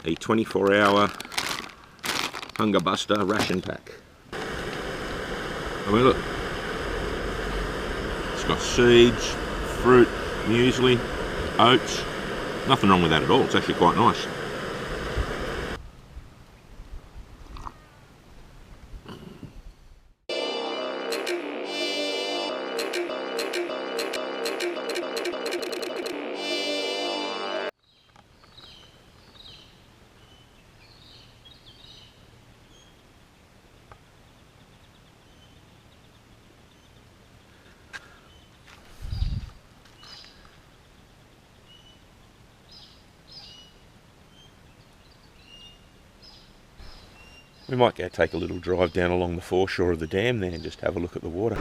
a 24-hour Hungerbuster ration pack. I mean, look, it's got seeds, fruit, muesli, oats. Nothing wrong with that at all. It's actually quite nice. We might go take a little drive down along the foreshore of the dam there and just have a look at the water.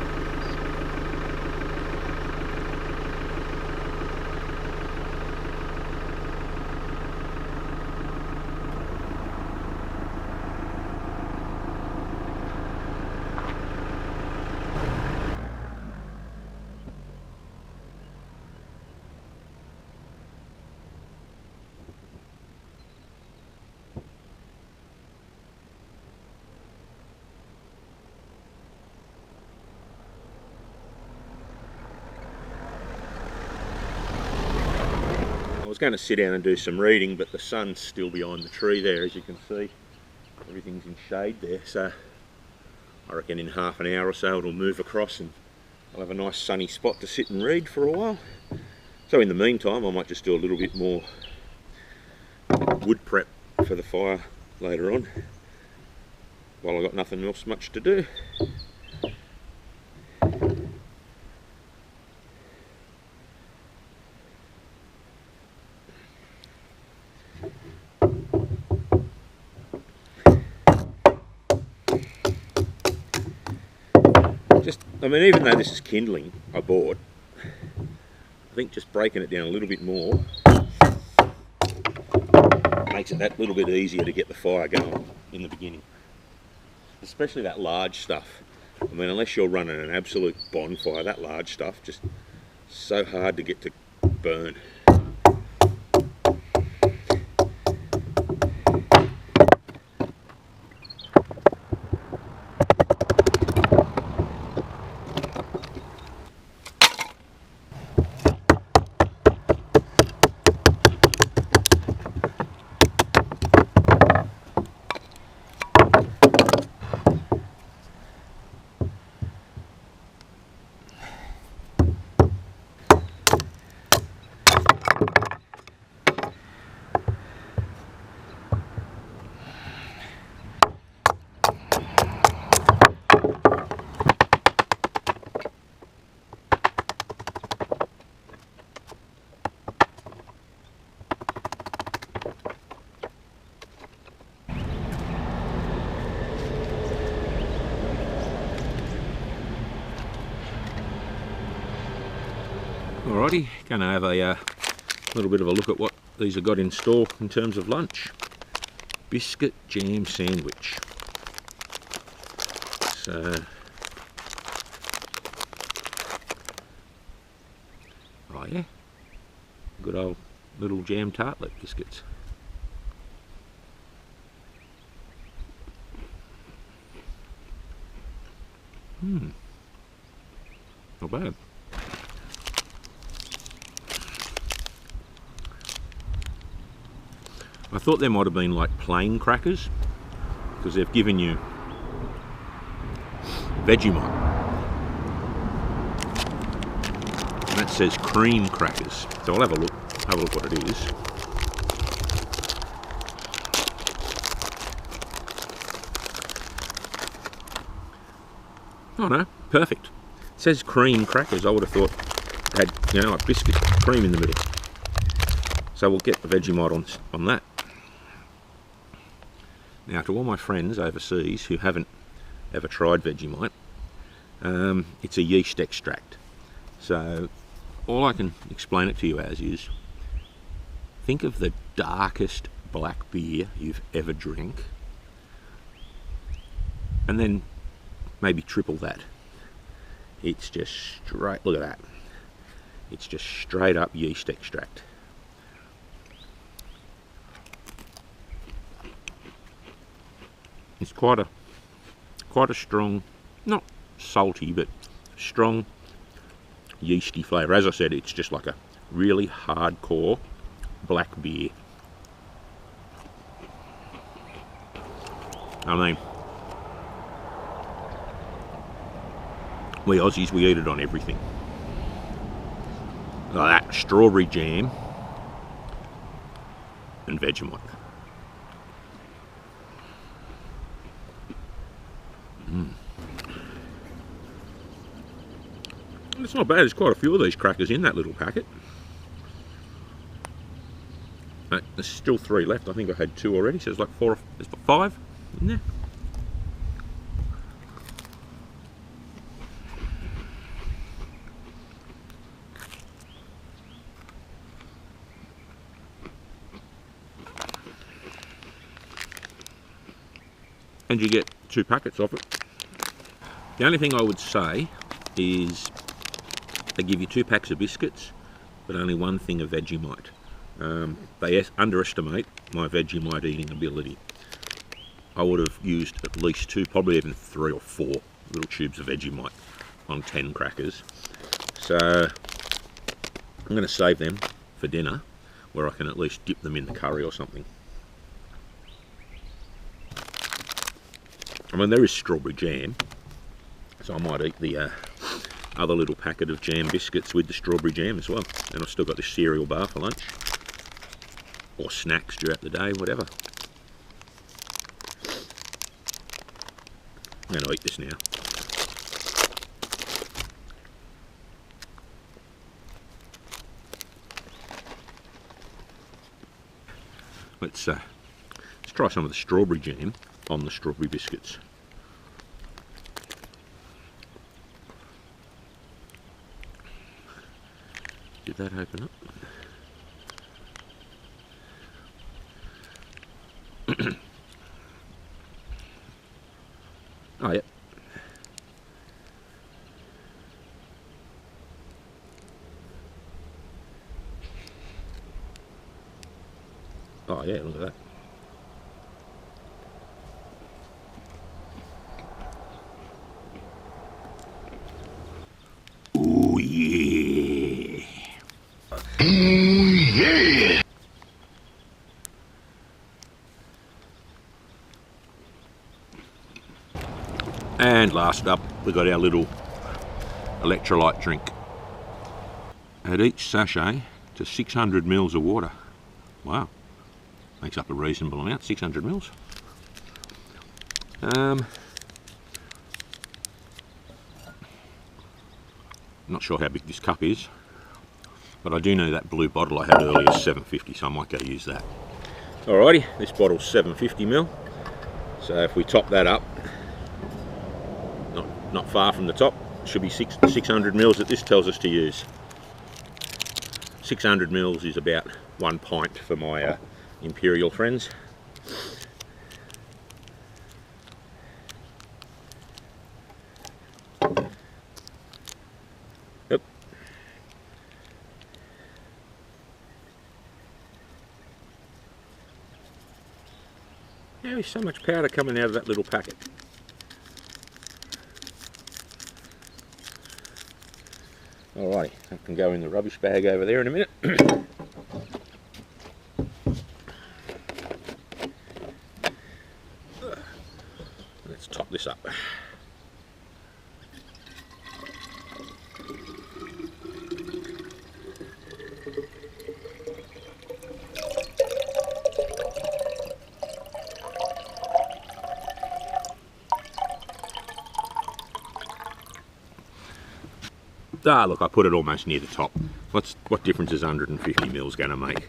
I was going to sit down and do some reading, but the sun's still behind the tree there, as you can see. Everything's in shade there, so I reckon in half an hour or so it'll move across and I'll have a nice sunny spot to sit and read for a while. So in the meantime, I might just do a little bit more wood prep for the fire later on, while I've got nothing else much to do. I mean, even though this is kindling I bought, I think just breaking it down a little bit more makes it that little bit easier to get the fire going in the beginning. Especially that large stuff. I mean, unless you're running an absolute bonfire, that large stuff just so hard to get to burn. Alrighty, going to have a little bit of a look at what these have got in store in terms of lunch. Biscuit jam sandwich. So, oh yeah, good old little jam tartlet biscuits. Not bad. I thought there might have been like plain crackers, because they've given you Vegemite. And that says cream crackers. So I'll have a look what it is. Oh no, perfect. It says cream crackers. I would have thought it had, you know, like biscuit cream in the middle. So we'll get the Vegemite on that. Now, to all my friends overseas who haven't ever tried Vegemite, it's a yeast extract. So all I can explain it to you as is, think of the darkest black beer you've ever drank, and then maybe triple that. It's just straight, look at that. It's just straight up yeast extract. It's quite a strong, not salty, but strong yeasty flavour. As I said, it's just like a really hardcore black beer. I mean, we Aussies, we eat it on everything. Like that, strawberry jam and Vegemite. It's not bad. There's quite a few of these crackers in that little packet. There's still 3 left. I think I had 2 already, so there's like 4, there's 5 in there. And you get 2 packets of it. The only thing I would say is they give you 2 packs of biscuits, but only 1 thing of Vegemite. They underestimate my Vegemite eating ability. I would have used at least 2, probably even 3 or 4 little tubes of Vegemite on 10 crackers. So I'm going to save them for dinner, where I can at least dip them in the curry or something. I mean, there is strawberry jam, so I might eat the other little packet of jam biscuits with the strawberry jam as well. And I've still got this cereal bar for lunch, or snacks throughout the day, whatever. I'm going to eat this now. Let's try some of the strawberry jam on the strawberry biscuits. Did that open up? Oh, yeah. Oh, yeah, look at that. Oh, yeah. Oh, yeah. And last up, we got our little electrolyte drink. At each sachet to 600 mils of water. Wow, makes up a reasonable amount, 600 mils. Not sure how big this cup is, but I do know that blue bottle I had earlier is 750, so I might go use that. Alrighty, this bottle's 750 mil, so if we top that up, not far from the top, should be 600 mils that this tells us to use. 600 mils is about 1 pint for my Imperial friends. Yep. There's so much powder coming out of that little packet. Alrighty, that can go in the rubbish bag over there in a minute. Let's top this up. Ah, look, I put it almost near the top. What difference is 150 mils going to make?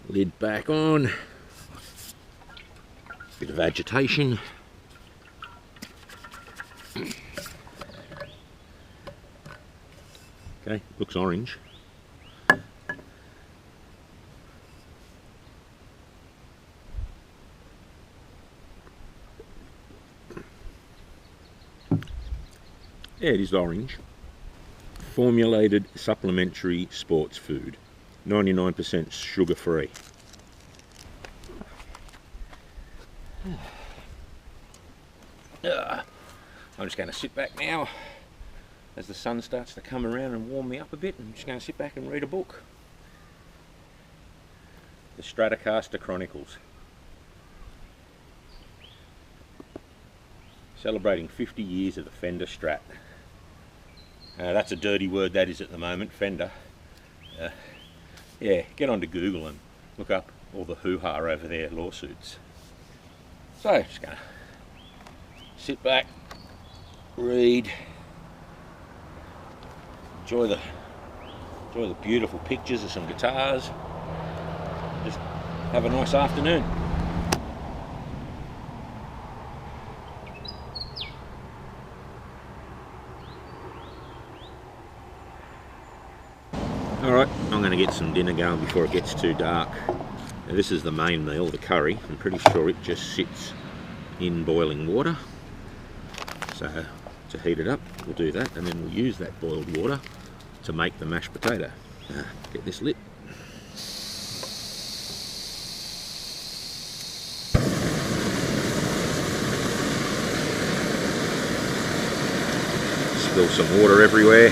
Lid back on. Bit of agitation. Okay, looks orange. Yeah, it is orange. Formulated supplementary sports food, 99% sugar free. I'm just going to sit back now as the sun starts to come around and warm me up a bit. I'm just going to sit back and read a book. The Stratocaster Chronicles. Celebrating 50 years of the Fender Strat. That's a dirty word that is at the moment, Fender. Yeah, get onto Google and look up all the hoo-ha over their lawsuits. So, just going to sit back, read, enjoy the beautiful pictures of some guitars, just have a nice afternoon. Alright, I'm going to get some dinner going before it gets too dark. Now, this is the main meal, the curry. I'm pretty sure it just sits in boiling water. So to heat it up, we'll do that, and then we'll use that boiled water to make the mashed potato. Get this lit. Spill some water everywhere.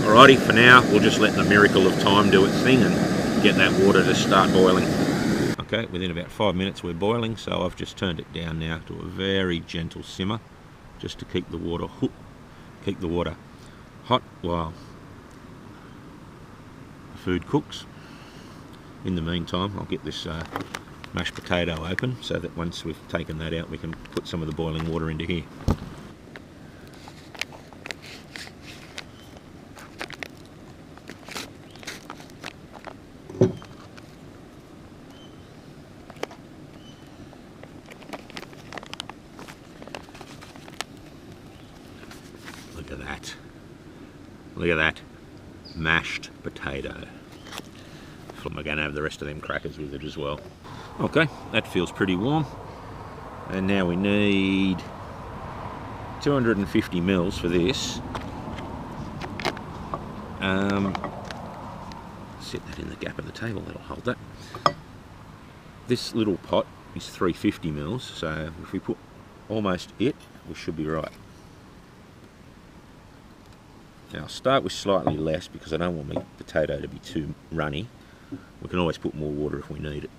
Alrighty, for now we'll just let the miracle of time do its thing and get that water to start boiling. Okay, within about 5 minutes we're boiling, so I've just turned it down now to a very gentle simmer, just to keep the water hot while the food cooks. In the meantime, I'll get this mashed potato open so that once we've taken that out we can put some of the boiling water into here. Look at that mashed potato. I'm going to have the rest of them crackers with it as well. Okay, that feels pretty warm. And now we need 250 mils for this. Set that in the gap of the table, that'll hold that. This little pot is 350 mils, so if we put almost it, we should be right. Now I'll start with slightly less because I don't want my potato to be too runny. We can always put more water if we need it.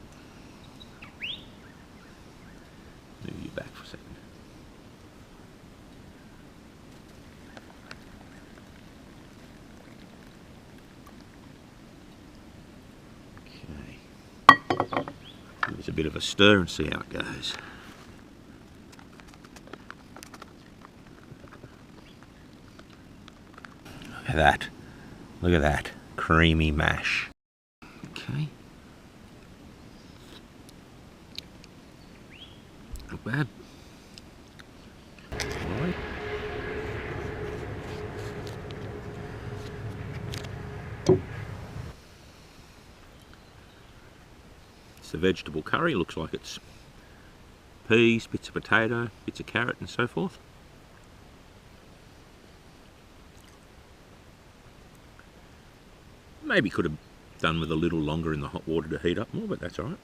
Move you back for a second. Okay. Give it a bit of a stir and see how it goes. Look at that. Look at that. Creamy mash. Okay. Not bad. Alright. It's a vegetable curry. Looks like it's peas, bits of potato, bits of carrot and so forth. Maybe could have done with a little longer in the hot water to heat up more, but that's alright.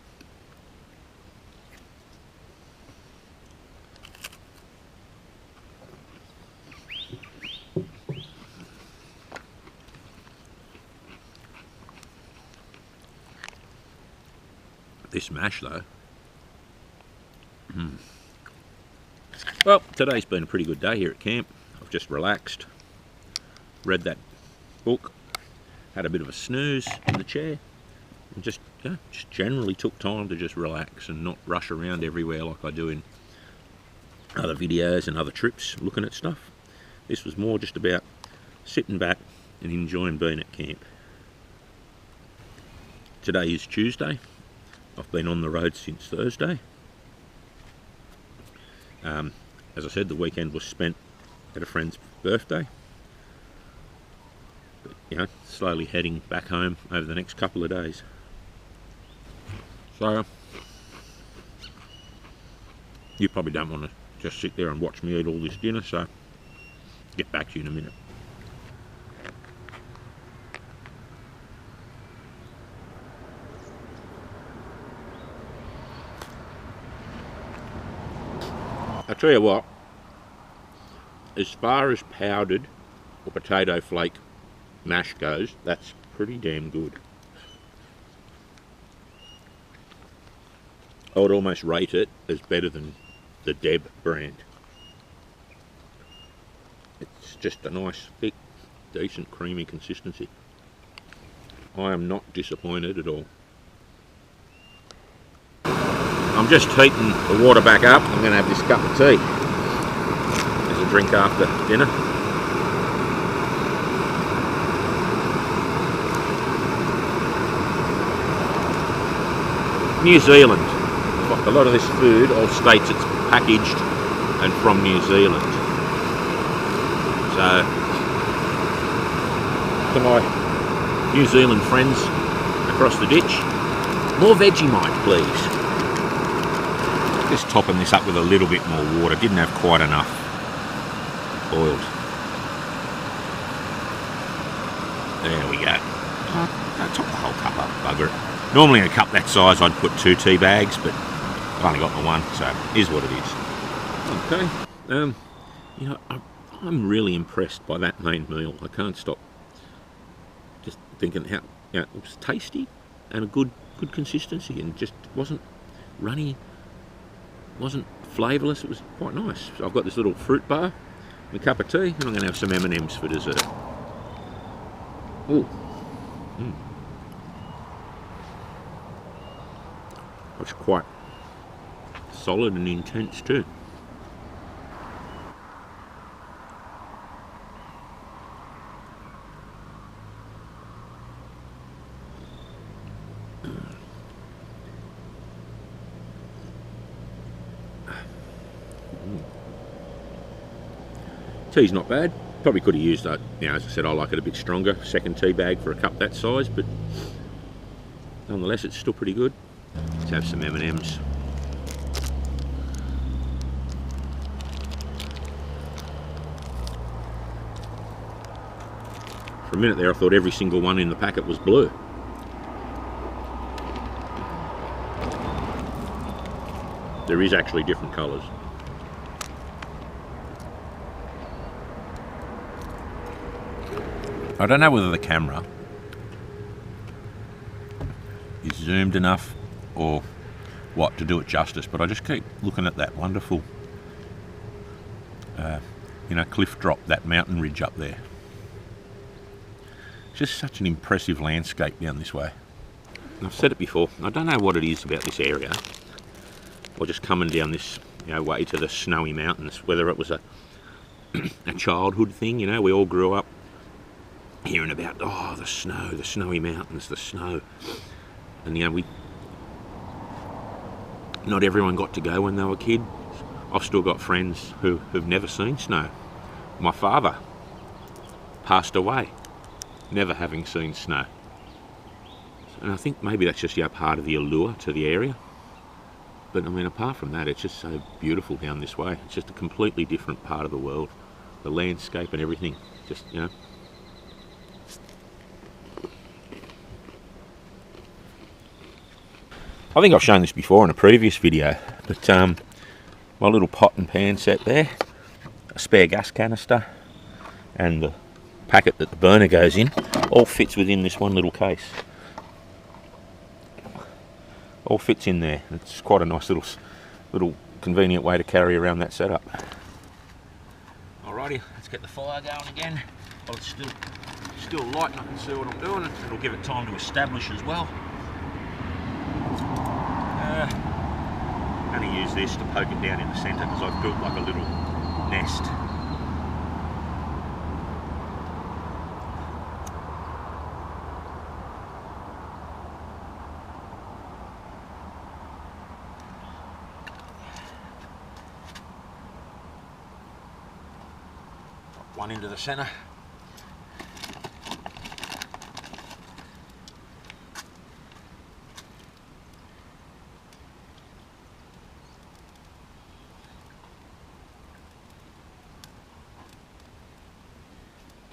This mash though. Well, today's been a pretty good day here at camp. I've just relaxed, read that book, had a bit of a snooze in the chair, and just generally took time to just relax and not rush around everywhere like I do in other videos and other trips looking at stuff. This was more just about sitting back and enjoying being at camp. Today is Tuesday. I've been on the road since Thursday. As I said, the weekend was spent at a friend's birthday. you know, slowly heading back home over the next couple of days. So you probably don't want to just sit there and watch me eat all this dinner, so get back to you in a minute. I'll tell you what, as far as powdered or potato flake mash goes, that's pretty damn good. I would almost rate it as better than the Deb brand. It's just a nice, thick, decent, creamy consistency. I am not disappointed at all. I'm just heating the water back up. I'm going to have this cup of tea as a drink after dinner. New Zealand. Like a lot of this food all states it's packaged and from New Zealand. So, to my New Zealand friends across the ditch, more Vegemite please. Just topping this up with a little bit more water. Didn't have quite enough boiled. There we go. I'll top the whole cup up, bugger it. Normally in a cup that size I'd put 2 tea bags, but I've only got my one, so it is what it is. Okay. You know, I'm really impressed by that main meal. I can't stop just thinking how, you know, it was tasty and a good consistency, and just wasn't runny, wasn't flavourless. It was quite nice. So I've got this little fruit bar, a cup of tea, and I'm going to have some M&Ms for dessert. Ooh. It's quite solid and intense too. Tea's not bad. Probably could have used that, you know, as I said, I like it a bit stronger. Second tea bag for a cup that size, but nonetheless it's still pretty good. Let's have some M&Ms. For a minute there I thought every single one in the packet was blue. There is actually different colours. I don't know whether the camera is zoomed enough or what to do it justice, but I just keep looking at that wonderful you know, cliff drop, that mountain ridge up there. It's just such an impressive landscape down this way. And I've said it before, I don't know what it is about this area, or just coming down this, you know, way to the snowy mountains, whether it was a childhood thing, you know, we all grew up hearing about, oh, the snow, the snowy mountains, the snow. And, you know, not everyone got to go when they were kids. I've still got friends who've never seen snow. My father passed away never having seen snow. And I think maybe that's just, you know, part of the allure to the area. But I mean, apart from that, it's just so beautiful down this way. It's just a completely different part of the world. The landscape and everything, just, you know. I think I've shown this before in a previous video, but my little pot and pan set there, a spare gas canister, and the packet that the burner goes in, all fits within this one little case. All fits in there. It's quite a nice little convenient way to carry around that setup. Alrighty, let's get the fire going again. Well, it's still light and I can see what I'm doing. It'll give it time to establish as well. I'm going to use this to poke it down in the centre because I've built like a little nest. One into the centre.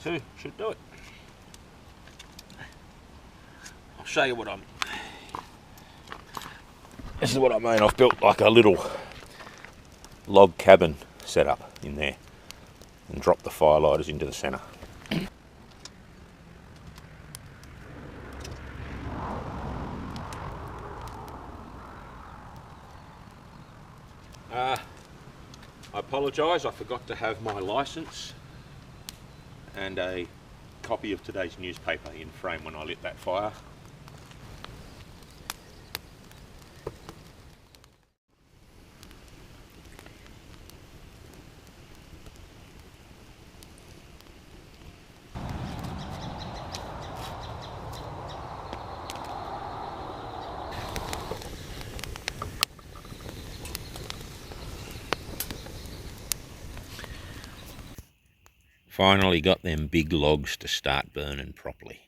Pt2 should do it. I'll show you what this is what I mean. I've built like a little log cabin setup in there and dropped the firelighters into the centre. I apologise, I forgot to have my licence and a copy of today's newspaper in frame when I lit that fire. Finally got them big logs to start burning properly.